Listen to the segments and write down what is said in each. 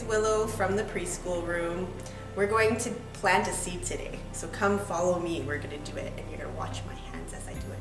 Willow from the preschool room. We're going to plant a seed today, so come follow me. We're going to do it, and you're going to watch my hands as I do it.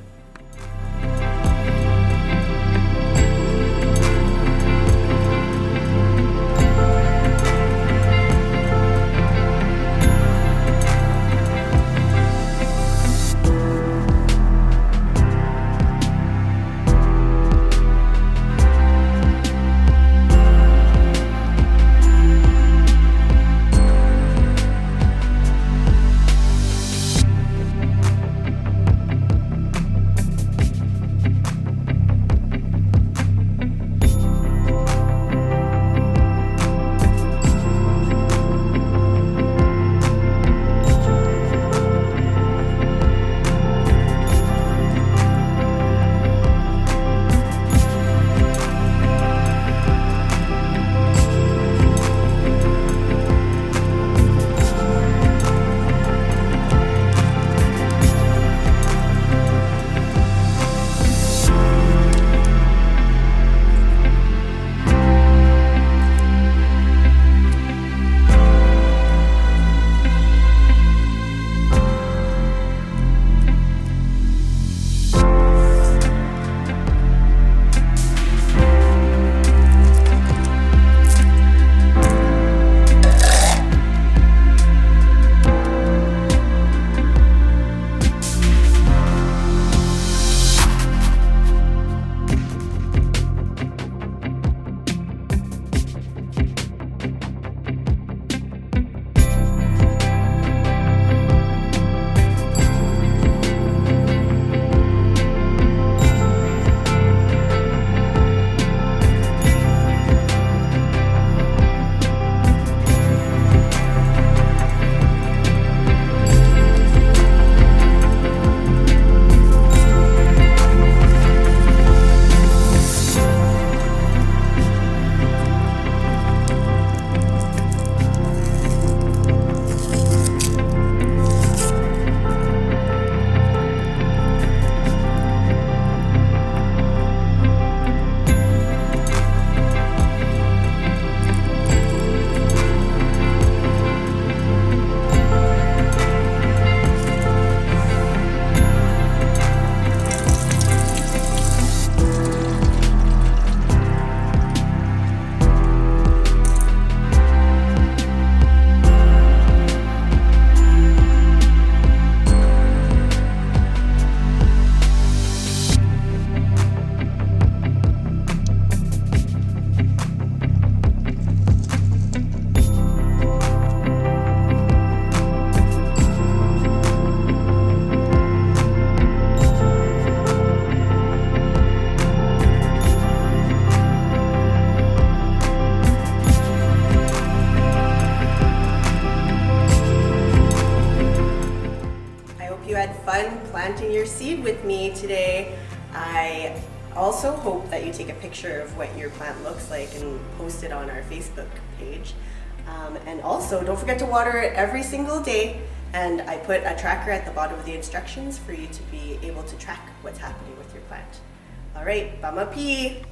You had fun planting your seed with me today. I also hope that you take a picture of what your plant looks like and post it on our Facebook page. And also, don't forget to water it every single day. And I put a tracker at the bottom of the instructions for you to be able to track what's happening with your plant. All right, bama pee.